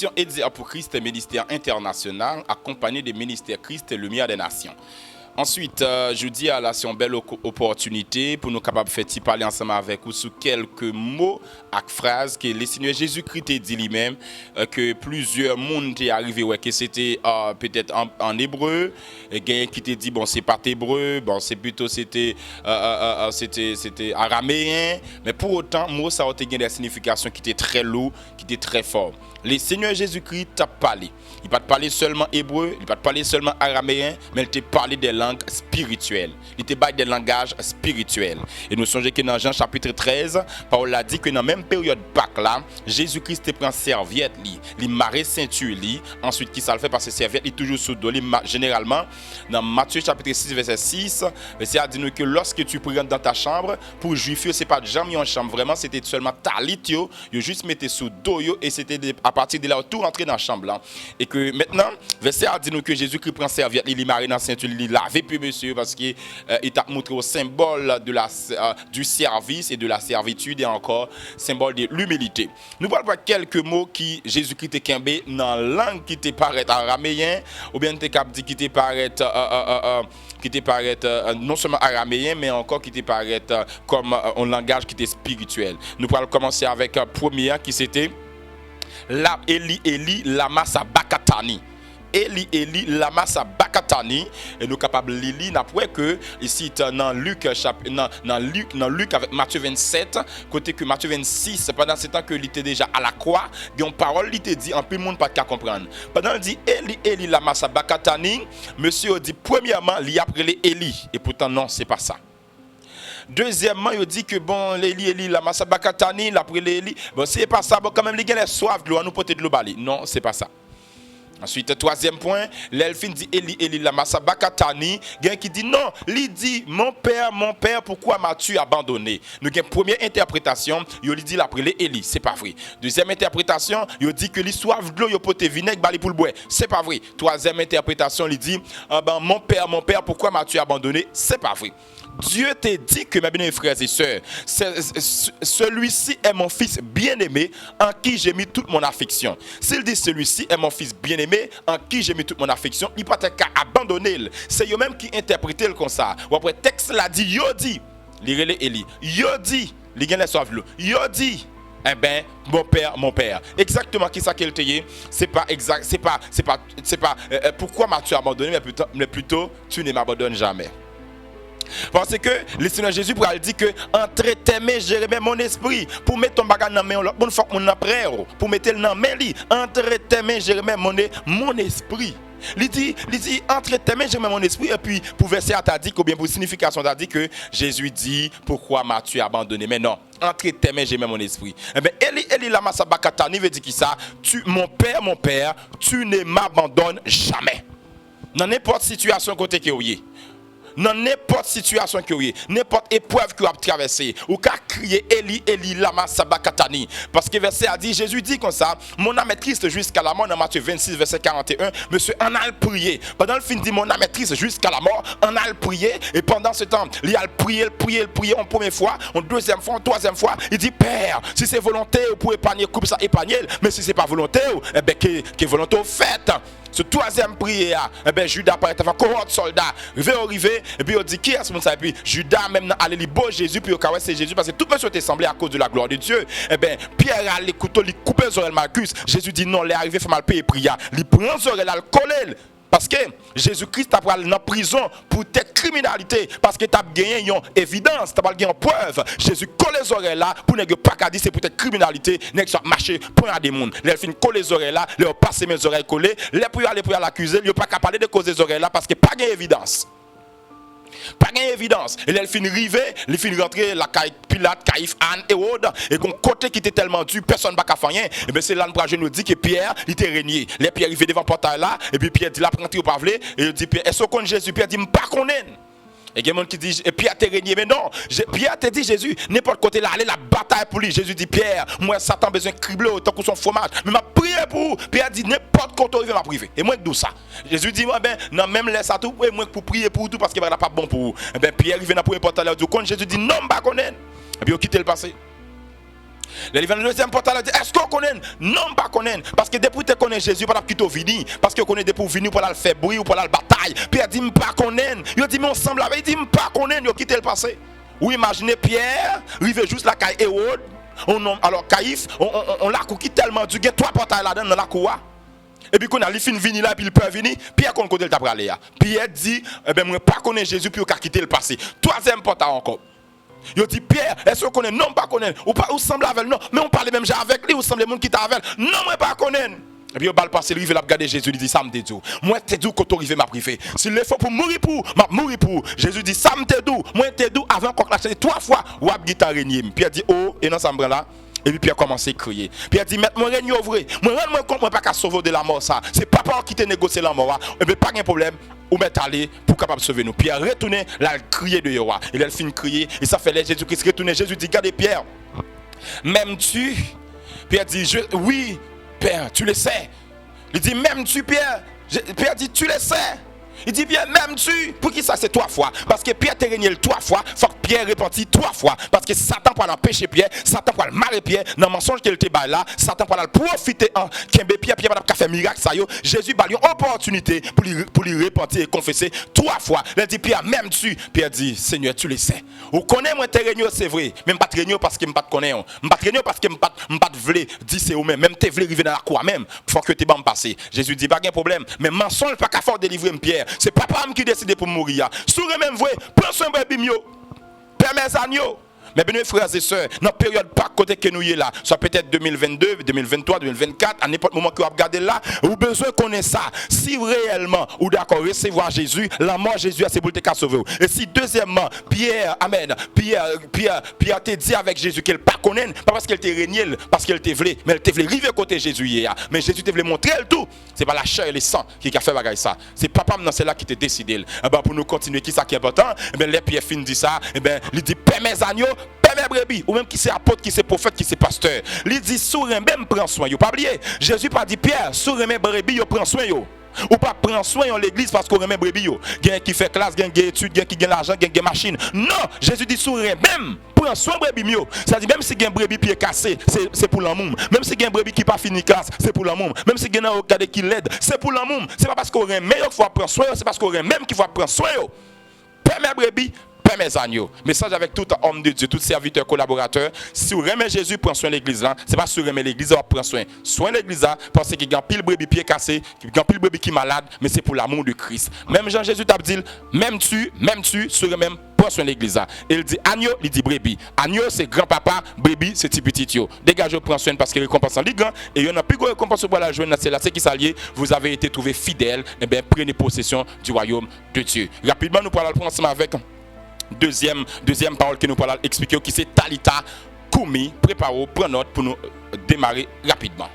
Mission Aider pour Christ est ministère international accompagné des ministères Christ et Lumière des Nations. Ensuite, je dis à la c'est une belle opportunité pour nous capables de faire parler ensemble avec vous sur quelques mots et phrases que le Seigneur Jésus-Christ a dit lui-même que plusieurs monde est arrivé ouais que c'était peut-être en hébreu et quelqu'un qui t'a dit bon c'est pas hébreu, bon c'est plutôt c'était araméen, mais pour autant mot ça a des significations qui étaient très lourdes, qui étaient très fortes. Le Seigneur Jésus-Christ t'a parlé. Il ne va pas parler seulement hébreu, il ne va pas parler seulement araméen, mais il t'a parlé des langues spirituelles. Il t'a parlé des langages spirituels. Et nous songeons que dans Jean chapitre 13, Paul a dit que dans la même période Pâques là, Jésus-Christ prend serviette, il marre ceinture, ensuite qui ça le fait parce que serviette est toujours sous dos. Généralement, dans Matthieu chapitre 6, verset 6, verset a dit nous que lorsque tu prennes dans ta chambre, pour juif, ce n'est pas jamais en chambre, vraiment c'était seulement talit, yo juste mettait sous dos et c'était à partir de là tout rentrer dans la chambre là. Et que maintenant, verset a dit nous que Jésus-Christ prend serviette, il marre dans ceinture, il lave puis monsieur parce qu'il t'a montré au symbole de du service et de la servitude et encore symbole de l'humilité. Nous parlons pas quelques mots qui Jésus-Christ est kembé dans la langue qui te paraît araméen ou bien te cap dit qui te paraît non seulement araméen mais encore qui te paraît comme un langage qui était spirituel. Nous allons commencer avec première qui c'était la Eli lama sabakatani. Eli lama sabakatani et nous capables lire n'après que ici dans Luc avec Matthieu 27 côté que Matthieu 26 pendant ce temps que il était déjà à la croix il y a une parole il te dit en peu monde pas qu'à comprendre pendant il dit Eli lama sabakatani monsieur dit premièrement il a appelé Eli et pourtant non c'est pas ça. Deuxièmement, il dit que bon, Eli, la Masabakatani, l'après Eli, bon, c'est pas ça, bon, quand même, il a soif de l'eau, nous peut-être de l'eau bali. Non, c'est pas ça. Ensuite, troisième point, l'elfin dit Eli, la Masabakatani, quelqu'un qui dit non, il dit mon père, pourquoi m'as-tu abandonné? Nous avons première interprétation, il dit l'après Eli, c'est pas vrai. Deuxième interprétation, il dit que l'histoire de l'eau, il peut vinaigre bali pour le boire, c'est pas vrai. Troisième interprétation, il dit mon père, pourquoi m'as-tu abandonné? C'est pas vrai. Dieu t'a dit que, mes bien frères et sœurs, celui-ci est mon fils bien-aimé en qui j'ai mis toute mon affection. S'il dit celui-ci est mon fils bien-aimé en qui j'ai mis toute mon affection, il ne peut pas abandonner. C'est eux-mêmes qui interprètent comme ça. Ou après, texte l'a dit, yo dit, l'irélé Eli, yo dit, les gens les sauve l'eau, yo dit. Eh ben, mon père. Exactement qui ça qu'elle te dit, c'est pas exact, c'est pas pourquoi m'as-tu abandonné, mais plutôt tu ne m'abandonnes jamais. Parce que le Seigneur Jésus pour dire que entre tes mains je remets mon esprit pour mettre ton bagage dans main l'autre bonne fois mon après pour mettre dans main li entre tes mains je remets mon esprit. Il dit entre tes mains je remets mon esprit et puis pour verset t'a dit que bien pour signification t'a dit que Jésus dit pourquoi m'as-tu abandonné mais non entre tes mains je remets mon esprit. Eh ben Eli lama sabakatani veut dire qui ça mon père tu ne m'abandonnes jamais. Dans n'importe situation côté que vous y dans n'importe situation que vous avez, n'importe épreuve que vous avez traversée, ou qu'à crier Eli lama sabakatani. Parce que verset a dit, Jésus dit comme ça, mon âme est triste jusqu'à la mort, dans Matthieu 26, verset 41, monsieur, on a prié. Pendant le film dit, mon âme est triste jusqu'à la mort, on a prié, et pendant ce temps, il a prié en première fois, en deuxième fois, en troisième fois, il dit, Père, si c'est volonté, vous pouvez épargner, coupe ça, épargner, mais si c'est pas volonté, eh bien, que volonté faites. Ce troisième prière, eh bien, Judas paraît avant cohorte soldat, arrivé, et puis on dit qui est ce monde ça, et puis Judas même allé li beau Jésus, puis au cas c'est Jésus, parce que tout le monde était semblé à cause de la gloire de Dieu. Eh bien, Pierre a les couteaux, il coupe les oreilles Marcus. Jésus dit non, les arrivé, fait mal payer prière. Il prend les oreilles, il colle. Parce que Jésus-Christ a pris en prison pour tes criminalités. Parce que tu as gagné une évidence, tu as gagné une preuve. Jésus colle les oreilles là pour ne pas dire c'est pour tes criminalités. Ne pas marcher pour un des mondes. Les filles colle les oreilles là, les passer mes oreilles collées. Les pour aller l'accuser, ils pas qu'à parler de cause des oreilles là parce que pas gagné évidence. Pas d'évidence. Et là, il finit arriver, il finit rentrer la Pilate, Caïphe, Anne et Aude. Et qu'on côté qui était tellement dur, personne ne va faire rien. Et bien c'est là que nous dit que Pierre, il était régné. Les Pierre arrivé devant le portail là, et puis Pierre dit là, prends au pavlet. Et il dit, Pierre, est-ce qu'on Jésus? Pierre dit, pas qu'on est. Et il y a des gens qui disent, Pierre t'es régné, mais non, Pierre te dit Jésus, n'importe côté là, allez la bataille pour lui. Jésus dit, Pierre, moi Satan a besoin de cribler autant que son fromage, mais m'a prié pour vous. Pierre dit, n'importe côté il va m'a privé. Et moi d'où ça? Jésus dit, ben, non, même laisse ça tout, moi pour prier pour tout parce qu'il va pas bon pour vous. Et bien Pierre il vient dans le premier portail là, Jésus dit, non, pas qu'on est. Et puis il quitte le passé. Le deuxième portail a dit, est-ce qu'on connaît? Non, pas connaît. Parce que depuis que tu connais Jésus, pas quitter venir. Parce que connaît depuis venir pour la faire bruit ou pour la bataille. Puis il a dit, pas connaît. Il a dit, mais on semble avec. Il dit, pas connaît. Il a quitté le passé. Ou imaginez Pierre, arrive juste la caille Hérode. Alors Caïphe, on l'a couqué tellement du gain, trois portails là-dedans dans la cour. Et puis quand on a fini venir là, puis il peut venir, Pierre qu'on côté le t'a aller. Pierre dit, eh ben moi pas connaît Jésus puis on a quitté le passé. Troisième portail encore. Il dit Pierre, est-ce qu'on connaît? Non, pas connaît. Ou semble avec non, mais on parle même avec lui, ou semble monde qui t'a avec. Non, moi pas connaît. Et puis, il passe, il va regarder Jésus, il dit, ça me dit tout. Moi, t'es doux quand tu arrives ma privé. S'il le faut pour mourir pour, mourir pour. Jésus dit, ça me t'es doux. Moi, t'es doux avant qu'on lâche 3 fois. Ou à guitare régner. Puis il dit, oh, et dans ça me là. Et puis Pierre commence à crier. Puis il dit, mettre mon règne au vrai. Moi, rends-moi compte, moi, pas qu'à sauver de la mort, ça. C'est papa qui t'a négocié la mort. Et bien, pas de problème. Ou mettre aller pour capable sauver nous. Pierre retourne, là, il criait de roi. Il a fini de crier. Et ça fait les Jésus-Christ retourne. Jésus dit, regardez Pierre. M'aimes-tu? Pierre dit, oui, Père, tu le sais. Il dit, m'aimes-tu, Pierre? Pierre dit, tu le sais. Il dit, bien, m'aimes-tu? Pour qui ça, c'est 3 fois? Parce que Pierre t'a régné 3 fois. Il faut que Pierre repentit 3 fois. Parce que Satan pour l'empêcher Pierre, Satan pour le marrer Pierre, dans le mensonge qu'il était là, Satan pour le profiter en Pierre va faire miracle. Ça, Jésus a eu une opportunité pour lui repentir et confesser 3 fois. Il dit, Pierre, m'aimes-tu? Pierre dit, Seigneur, tu le sais. Vous connaissez moi, t'es régné, c'est vrai. Mais je ne pas te régner parce que je ne pas te connais. Je ne pas te régner parce que je ne pas te voulais. Dis, c'est vous-même. Même tu voulais arriver dans la cour même. Il faut que tu me passes. Jésus dit, pas de problème. Mais mensonge, pas qu'à faire délivrer Pierre. C'est papa qui décide pour mourir. Si vous même vrai, prends soin de bébé, permets agneaux. Mais bien, frères et sœurs, dans la période pas côté que nous y là, soit peut-être 2022, 2023, 2024, à n'importe moment que vous regardez là, vous avez besoin de connaître ça. Si réellement, vous d'accord recevoir Jésus, la mort Jésus, c'est pour te sauver. Et si deuxièmement, Pierre, amen, Pierre te dit avec Jésus qu'elle pas connaît, pas parce qu'elle te régné, parce qu'elle te voulait, mais elle te voulait arriver côté Jésus hier. Mais Jésus te voulait montrer le tout. C'est pas la chair et le sang qui a fait bagaille ça. C'est papa maintenant c'est là qui te décidé. Pour nous continuer, qui ça qui est important, les Pierre fin dit ça, il dit paix mes agneaux. Père brebis, ou même qui c'est apôtre, qui c'est prophète, qui c'est pasteur. Il dit sourd même prend soin. Yo pas oublier. Jésus pas dit Pierre, sourd même brebis, yo prend soin yo. Ou pas prendre soin en l'église parce qu'on remet brebis yo. Gen qui fait classe, gen qui étude, gen qui gagne l'argent, gen qui machine. Non, Jésus dit sourd même prend soin brebis yo. Ça dit même si gen brebis pied cassé, c'est pour l'amour. Même si gen brebis qui pas fini classe, c'est pour l'amour. Même si gen regardé qui l'aide, c'est pour l'amour. C'est pas parce qu'on remet yo qu'il faut prendre soin, c'est parce qu'on remet même qu'il faut prendre soin yo. Père mes brebis, mes agneaux. Message avec tout homme de Dieu, tout serviteur, collaborateur. Si vous remet Jésus, prend soin de l'église là. C'est pas si vous remet l'église, on prend soin. Soin de l'église là, parce qu'il y a pile brebis pied cassé, il y a pile brebis qui est malade, mais c'est pour l'amour de Christ. Même Jean Jésus t'a dit, même tu, sur même prend soin de l'église là. Il dit agneau, il dit brebis. Agneau c'est grand-papa, brebis c'est petit petit yo. Dégagez, prend soin parce qu'il récompense en ligue et il y en a plus de récompense pour la journée, c'est là, c'est qui s'allie, vous avez été trouvé fidèle, et bien prenez possession du royaume de Dieu. Rapidement, nous pourrons prendre ensemble avec deuxième parole que nous pourrons expliquer qui c'est Talita Koumi. Préparez-vous, prenez note pour nous démarrer rapidement.